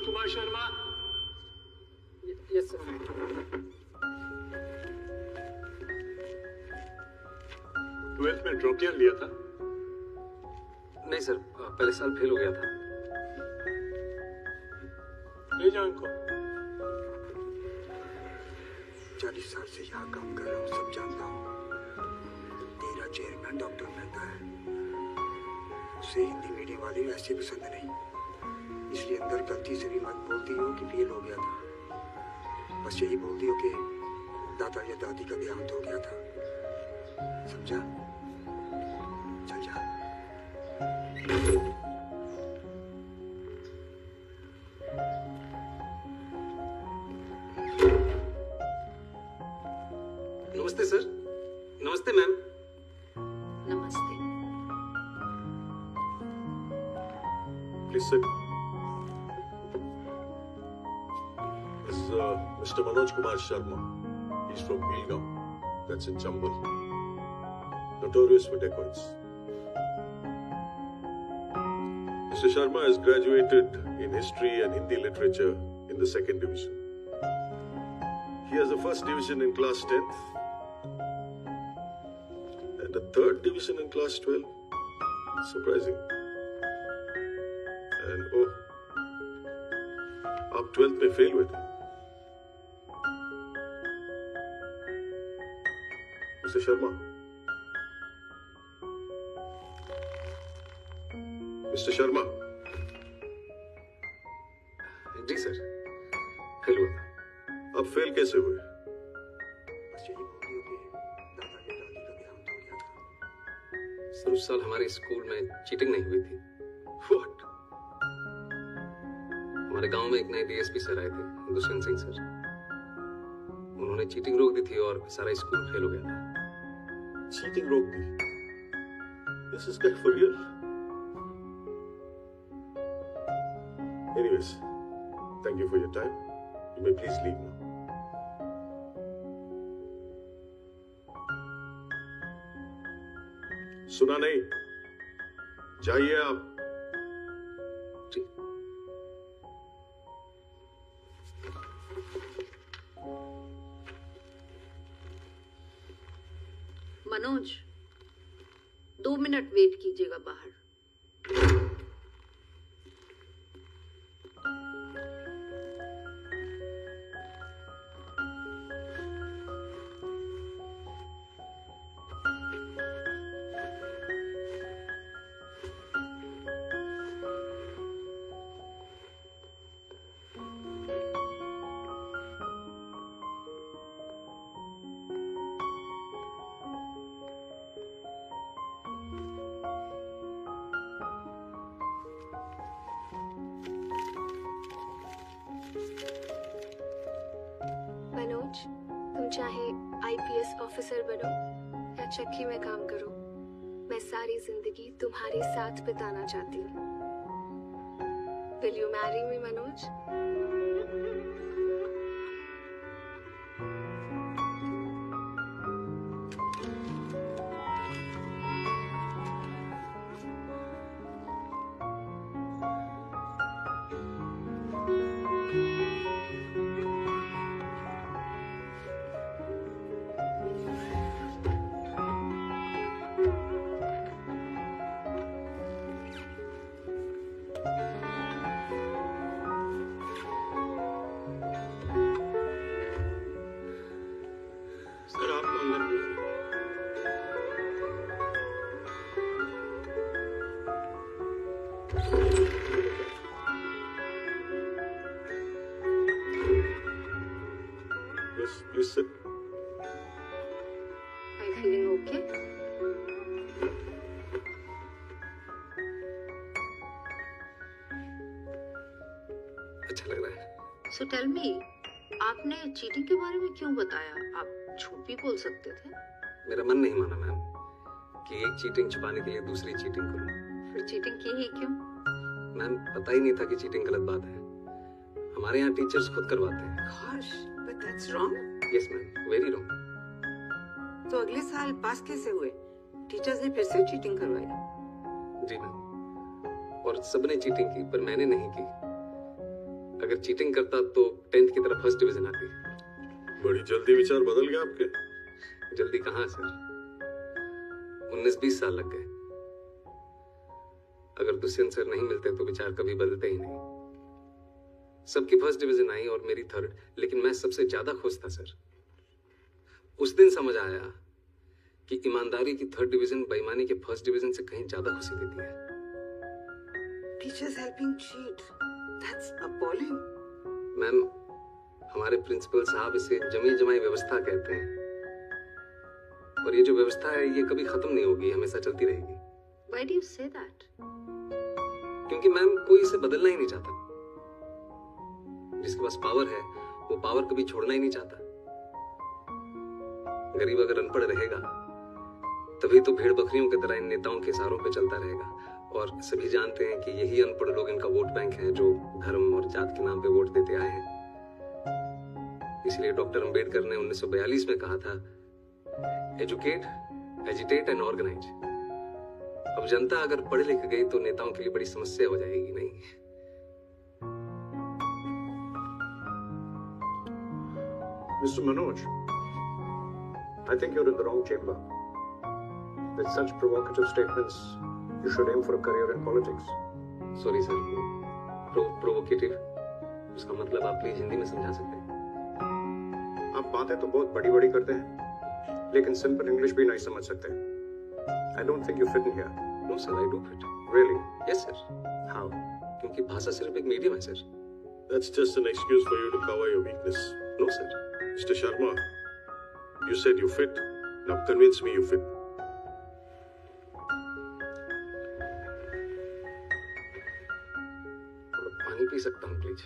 Kumar Sharma. Yes sir. Twelfth में drop year लिया था? नहीं सर, पहले साल फेल हो गया था। ले जाओ इनको। 40 साल से यहाँ काम कर रहा हूँ, सब जानता हूँ। तेरा चेयरमैन डॉक्टर मेहता है, उसे हिंदी मीडियम वाले वैसे पसंद नहीं, इसलिए अंदर गलती से भी मत बोलती हो कि फेल हो गया था। बस यही बोलती हो कि दादा या दादी का देहांत हो गया था। समझा? चल जा। नमस्ते सर। नमस्ते मैम। नमस्ते। Please sit. This is Mr. Manoj Kumar Sharma. He's from Belgaum. That's in Chambal. Notorious for dacoits. Mr. Sharma has graduated in history and Hindi literature in the 2nd division. He has a 1st division in class 10th and a 3rd division in class 12. Surprising. And oh, आप 12th में fail हुए थे। Mister Sharma, mister Sharma. जी sir, fail हुआ था। आप fail कैसे हुए? बस यही बोलती हो कि दादा या दादी का देहांत हो गया था। सर उस साल हमारे स्कूल में चीटिंग नहीं हुई थी। What? हमारे गांव में एक नए डीएसपी सर आए थे, दुष्यंत सिंह सर। उन्होंने चीटिंग रोक दी थी और सारा स्कूल फेल हो गया था। Cheating रोक दी? This is guy for real? Anyways, thank you for your time. You may please leave now. सुना नहीं? जाइए आप। जी। मनोज, 2 मिनट वेट कीजिएगा बाहर। मनोज, तुम चाहे आईपीएस ऑफिसर बनो या चक्की में काम करो, मैं सारी जिंदगी तुम्हारे साथ बिताना चाहती हूँ। Will you marry me, Manoj? Sir आप अंदर बुलाइए। Yes, please sit. Are you feeling okay? अच्छा लग रहा है। सो टेल मी, आपने चीटिंग के बारे में क्यों बताया? आप झूठ भी बोल सकते थे। मेरा मन नहीं माना मैम कि एक चीटिंग छुपाने के लिए दूसरी चीटिंग करूं। फिर चीटिंग की ही क्यों? मैम पता ही नहीं था कि चीटिंग गलत बात है। हमारे यहाँ टीचर्स खुद करवाते हैं। Gosh, but that's wrong. Yes ma'am, very wrong. तो अगले साल पास कैसे हुए? टीचर्स ने फिर से चीटिंग करवाई। जी मैम, और सबने चीटिंग की पर मैंने नहीं की। अगर चीटिंग करता तो 10th की तरफ फर्स्ट डिवीजन आती। बड़ी जल्दी विचार बदल गए आपके। जल्दी कहाँ सर, 19-20 साल लग गए। अगर दुष्यंत सर नहीं मिलते तो विचार कभी बदलते ही नहीं। सबकी फर्स्ट डिवीजन आई और मेरी थर्ड, लेकिन मैं सबसे ज्यादा खुश था सर। उस दिन समझ आया कि ईमानदारी की थर्ड डिवीजन बेईमानी के फर्स्ट डिवीजन से कहीं ज्यादा खुशी देती है। Teachers helping cheat. That's appalling. Ma'am, हमारे प्रिंसिपल साहब इसे जमी जमाई व्यवस्था कहते हैं, और ये जो व्यवस्था है ये कभी खत्म नहीं होगी, हमेशा चलती रहेगी। Why do you say that? क्योंकि मैम कोई इसे बदलना ही नहीं चाहता। जिसके पास पावर है वो पावर कभी छोड़ना ही नहीं चाहता। गरीब अगर अनपढ़ रहेगा तभी तो भेड़ बकरियों की तरह इन नेताओं के इशारों पे चलता रहेगा, और सभी जानते हैं कि यही अनपढ़ लोग इनका वोट बैंक है जो धर्म और जात के नाम पे वोट देते आए हैं। इसलिए डॉक्टर अंबेडकर ने 1942 में कहा था, एजुकेट, एजिटेट एंड ऑर्गेनाइज। अब जनता अगर पढ़ लिख गई तो नेताओं के लिए बड़ी समस्या हो जाएगी। नहीं, Mr. Manoj, I think you're in the wrong chamber. With such provocative statements, you should aim for a career in politics. Sorry sir, provocative उसका मतलब आप प्लीज हिंदी में समझा सकते हैं? आप बातें तो बहुत बड़ी बड़ी करते हैं, लेकिन सिंपल इंग्लिश भी नहीं समझ सकते। I don't think you fit in here. No sir, I do fit. Really? Yes sir. How? क्योंकि भाषा सिर्फ एक मीडियम है sir. That's just an excuse for you to cover your weakness. No sir. Mr. Sharma, you said you fit. Now convince me you fit. पानी P सकता हूँ please?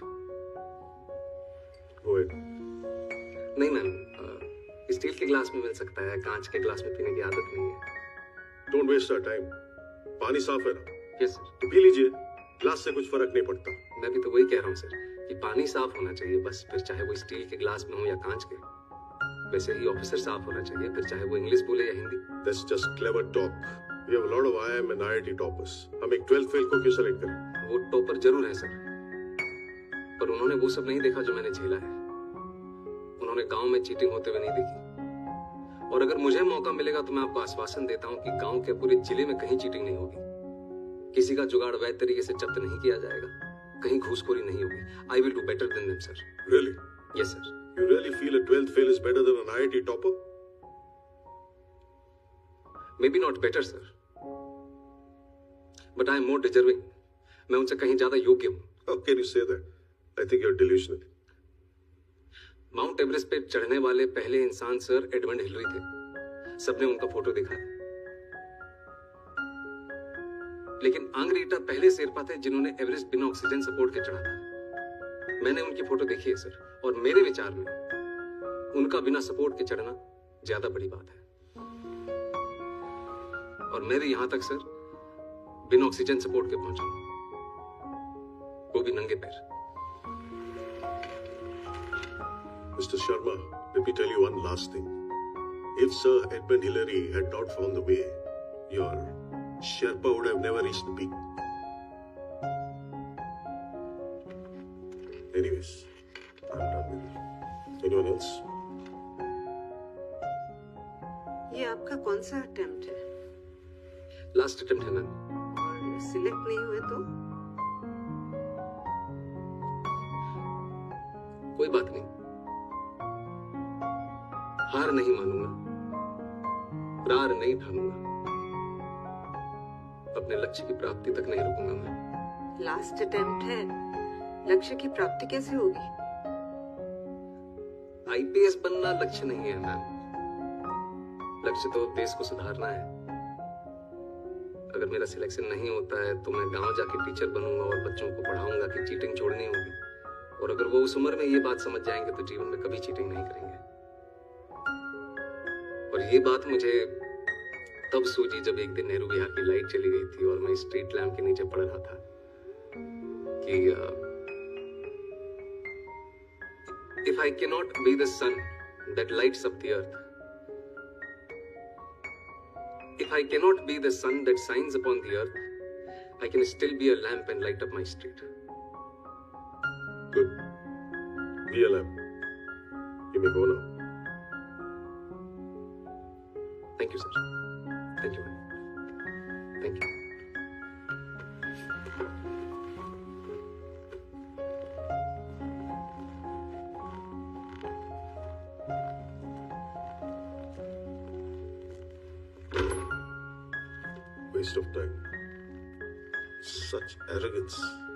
Go ahead. नहीं ma'am, steel के glass में मिल सकता है, कांच के ग्लास में पीने की आदत नहीं है। Don't waste our time. पानी साफ है ना? Yes sir. तो पी लीजिए। ग्लास से कुछ फर्क नहीं पड़ता। मैं भी तो वही कह रहा हूँ सर कि पानी साफ होना चाहिए बस, फिर चाहे वो स्टील के ग्लास में हो या कांच के। वैसे ही ऑफिसर साफ होना चाहिए, फिर चाहे वो इंग्लिश बोले या Hindi. That's just clever talk. We have a lot of IIM and IIT toppers. हम एक 12th फेल को क्यों सेलेक्ट करें? वो टॉपर जरूर है सर, पर उन्होंने वो सब नहीं देखा जो मैंने झेला है। उन्होंने गांव में चीटिंग होते हुए नहीं देखी, और अगर मुझे मौका मिलेगा तो मैं आपको आश्वासन देता हूँ कि गांव के पूरे जिले में कहीं चीटिंग नहीं होगी। किसी का जुगाड़ वैध तरीके से जब्त नहीं किया जाएगा, कहीं घूसखोरी नहीं होगी। I will do better than them, sir. Really? Yes, sir. You really feel a 12th fail is better than an IIT topper? Maybe not better, sir. But I am more deserving. मैं उनसे कहीं ज्यादा योग्य हूँ। How can you say that? I think you're delusional. Mount Everest पे चढ़ने वाले पहले इंसान सर एडमंड हिलरी थे। सबने उनका फोटो देखा है। लेकिन आंग रीटा पहले शेरपा थे जिन्होंने एवरेस्ट बिना ऑक्सीजन सपोर्ट के चढ़ा था। मैंने उनकी फोटो देखी है सर, और मेरे विचार में उनका बिना सपोर्ट के चढ़ना ज्यादा बड़ी बात है। और मैं भी यहां तक सर बिना ऑक्सीजन सपोर्ट के पहुंचा हूं, वो भी नंगे पैर। Mr. Sharma, let me tell you one last thing. If Sir Edmund Hillary had not found the way, your Sherpa would have never reached the peak. Anyways, I'm done with it. Anyone else? ये आपका कौन सा attempt है? Last attempt है ma'am. और select नहीं हुए तो? कोई बात नहीं, हार नहीं मानूंगा, रार नहीं ठानूंगा, अपने लक्ष्य की प्राप्ति तक नहीं रुकूंगा मैं। लास्ट अटेम्प्ट है, लक्ष्य की प्राप्ति कैसे होगी? आईपीएस बनना लक्ष्य नहीं है मैम, लक्ष्य तो देश को सुधारना है। अगर मेरा सिलेक्शन नहीं होता है तो मैं गांव जाके टीचर बनूंगा और बच्चों को पढ़ाऊंगा कि चीटिंग छोड़नी होगी, और अगर वो उस उम्र में ये बात समझ जाएंगे तो जीवन में कभी चीटिंग नहीं करेंगे। और ये बात मुझे तब सूझी जब एक दिन नेहरू विहार की लाइट चली गई थी और मैं स्ट्रीट लैंप के नीचे पढ़ रहा था कि if I cannot be the sun that lights up the earth, if I cannot be the sun that shines upon the earth, I can still be a lamp and light up my street. Good. BLM. You may go now. Thank you, sir. Thank you. Thank you. Waste of time. Such arrogance.